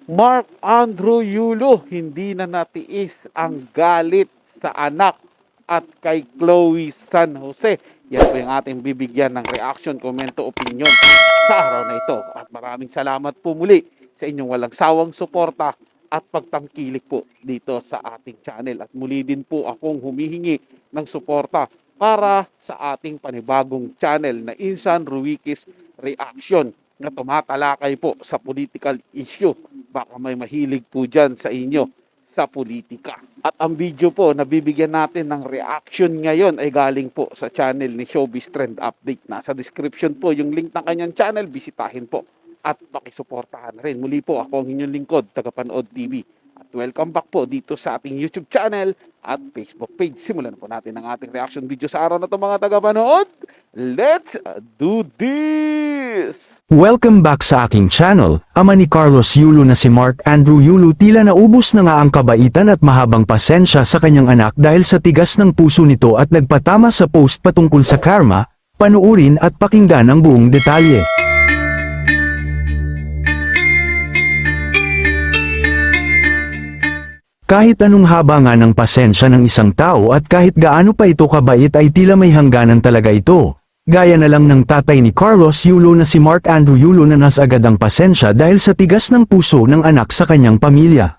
Mark Andrew Yulo, hindi na natiis ang galit sa anak at kay Chloe San Jose. Yan po yung ating bibigyan ng reaction, komento, opinion sa araw na ito. At maraming salamat po muli sa inyong walang sawang suporta at pagtangkilik po dito sa ating channel. At muli din po akong humihingi ng suporta para sa ating panibagong channel na Insan Ruikis Reaction na tumatalakay po sa political issue. Baka may mahilig po dyan sa inyo sa politika. At ang video po na bibigyan natin ng reaction ngayon ay galing po sa channel ni Showbiz Trend Update. Nasa description po yung link ng kanyang channel, bisitahin po at pakisuportahan rin. Muli po ako ang inyong lingkod, Tagapanood TV. At welcome back po dito sa ating YouTube channel at Facebook page. Simulan po natin ang ating reaction video sa araw na ito mga tagapanood. Let's do this! Welcome back sa aking channel. Ama ni Carlos Yulo na si Mark Andrew Yulo tila naubos na nga ang kabaitan at mahabang pasensya sa kanyang anak dahil sa tigas ng puso nito at nagpatama sa post patungkol sa karma. Panuurin at pakinggan ang buong detalye. Kahit anong haba nga ng pasensya ng isang tao at kahit gaano pa ito kabait ay tila may hangganan talaga ito. Gaya na lang ng tatay ni Carlos Yulo na si Mark Andrew Yulo na nasagad ang pasensya dahil sa tigas ng puso ng anak sa kanyang pamilya.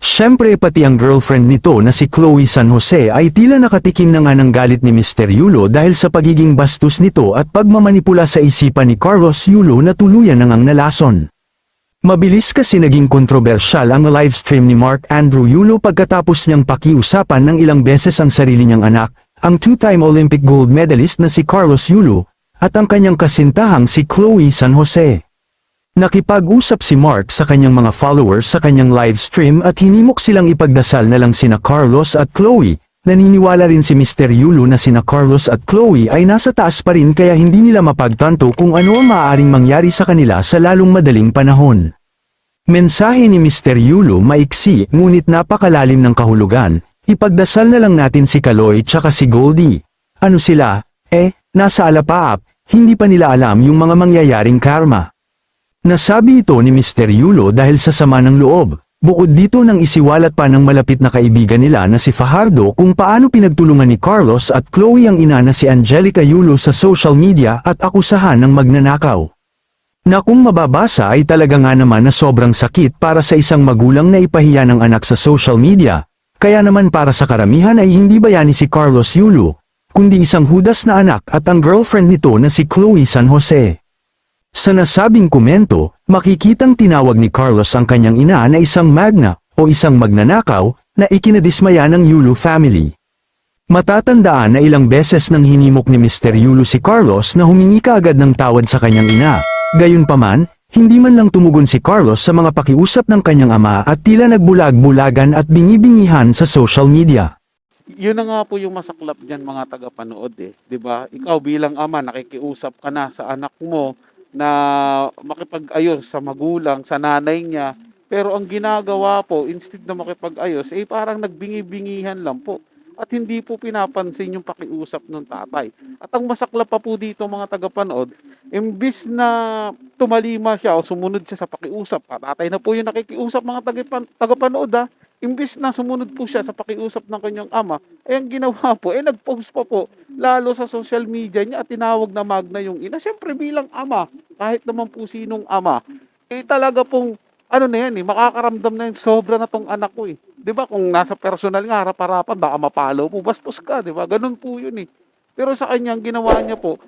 Siyempre pati ang girlfriend nito na si Chloe San Jose ay tila nakatikim na nga ng galit ni Mr. Yulo dahil sa pagiging bastos nito at pagmamanipula sa isipan ni Carlos Yulo na tuluyan na ngang nalason. Mabilis kasi naging kontrobersyal ang livestream ni Mark Andrew Yulo pagkatapos niyang pakiusapan ng ilang beses ang sarili niyang anak, ang two-time Olympic gold medalist na si Carlos Yulo, at ang kanyang kasintahang si Chloe San Jose. Nakipag-usap si Mark sa kanyang mga followers sa kanyang livestream at hinimok silang ipagdasal na lang sina Carlos at Chloe. Naniniwala rin si Mr. Yulo na sina Carlos at Chloe ay nasa taas pa rin kaya hindi nila mapagtanto kung ano ang maaaring mangyari sa kanila sa lalong madaling panahon. Mensahe ni Mr. Yulo maiksi ngunit napakalalim ng kahulugan, ipagdasal na lang natin si Kaloy tsaka si Goldie. Ano sila? Nasa alapaap, hindi pa nila alam yung mga mangyayaring karma. Nasabi ito ni Mr. Yulo dahil sa sama ng loob. Bukod dito nang isiwalat pa ng malapit na kaibigan nila na si Fajardo kung paano pinagtulungan ni Carlos at Chloe ang ina na si Angelica Yulo sa social media at akusahan ng magnanakaw. Na kung mababasa ay talaga nga naman na sobrang sakit para sa isang magulang na ipahiya ng anak sa social media, kaya naman para sa karamihan ay hindi bayani si Carlos Yulo, kundi isang hudas na anak at ang girlfriend nito na si Chloe San Jose. Sa nasabing komento, makikitang tinawag ni Carlos ang kanyang ina na isang magna o isang magnanakaw na ikinadismaya ng Yulo family. Matatandaan na ilang beses nang hinimok ni Mr. Yulo si Carlos na humingi kaagad ng tawad sa kanyang ina. Gayunpaman, hindi man lang tumugon si Carlos sa mga pakiusap ng kanyang ama at tila nagbulag-bulagan at bingi-bingihan sa social media. Yun na nga po yung masaklap dyan mga tagapanood 'di ba? Ikaw bilang ama nakikiusap ka na sa anak mo na makipag-ayos sa magulang, sa nanay niya. Pero ang ginagawa po, instead na makipag-ayos, parang nagbingi-bingihan lang po. At hindi po pinapansin yung pakiusap ng tatay. At ang masaklap pa po dito mga tagapanood, imbis na tumalima siya o sumunod siya sa pakiusap, tatay na po yung nakikiusap mga tagapanood imbis na sumunod po siya sa pakiusap ng kanyang ama, ang ginawa po, nag-post pa po, lalo sa social media niya at tinawag na magna yung ina. Siyempre bilang ama, kahit naman po sinong ama, talaga pong, ano na yan makakaramdam na yun, sobra na tong anak ko 'Di ba kung nasa personal nga, harap-harapan, baka mapalo mo, bastos ka, 'di ba? Ganun po yun Pero sa kanya, ang ginawa niya po,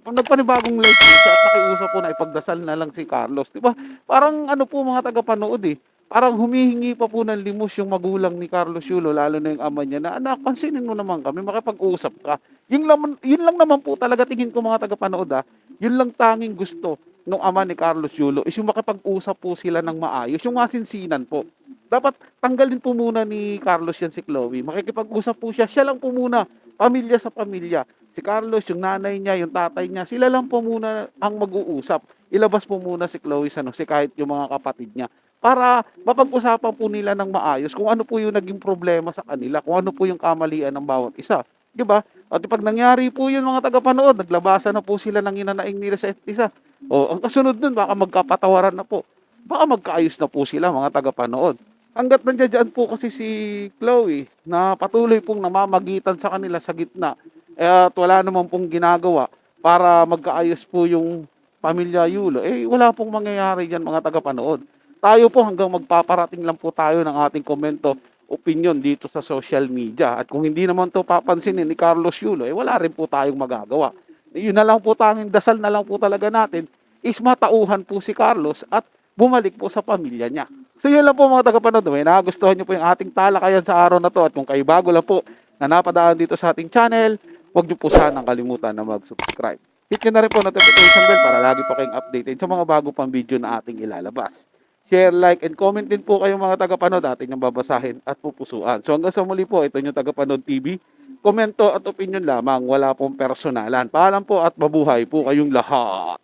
nagpanibagong life siya at nakiusap po na ipagdasal na lang si Carlos, 'di ba? Parang ano po mga tagapanood parang humihingi pa po ng limos yung magulang ni Carlos Yulo, lalo na yung ama niya na, anak, pansinin mo naman kami, makipag-usap ka. Yun lang naman po talaga tingin ko mga tagapanood yun lang tanging gusto ng ama ni Carlos Yulo is yung makipag-usap po sila ng maayos, yung masinsinan po. Dapat tanggalin po muna ni Carlos yan si Chloe. Makikipag-usap po siya, siya lang po muna, pamilya sa pamilya. Si Carlos, yung nanay niya, yung tatay niya, sila lang po muna ang mag-uusap. Ilabas po muna si Chloe sa kahit yung mga kapatid niya para mapag-usapan po nila ng maayos kung ano po yung naging problema sa kanila, kung ano po yung kamalian ng bawat isa. 'Di ba? At pag nangyari po yun mga tagapanood, naglabasan na po sila ng inanaing nila sa isa't isa. O, ang kasunod nun, baka magkapatawaran na po. baka magkaayos na po sila mga tagapanood. Hangga't nandiyan po kasi si Chloe na patuloy pong namamagitan sa kanila sa gitna, at wala naman pong ginagawa para magkaayos po yung pamilya Yulo, wala pong mangyayari dyan mga tagapanood. Tayo po hanggang magpaparating lang po tayo ng ating komento, opinion dito sa social media. At kung hindi naman to papansinin ni Carlos Yulo, wala rin po tayong magagawa. Yun na lang po, tanging dasal na lang po talaga natin is matauhan po si Carlos at bumalik po sa pamilya niya. So yun lang po mga tagapanood. May nagustuhan nyo po yung ating talakayan sa araw na to. At kung kayo bago lang po na napadaan dito sa ating channel, huwag nyo po sanang kalimutan na mag-subscribe. Hit nyo na rin po notification bell para lagi po kayong updated sa mga bago pang video na ating ilalabas. Share, like, and comment din po kayong mga tagapanood. Ating yung babasahin at pupusuan. So hanggang sa muli po, ito yung Tagapanood TV. Komento at opinion lamang, wala pong personalan. Paalam po at mabuhay po kayong lahat.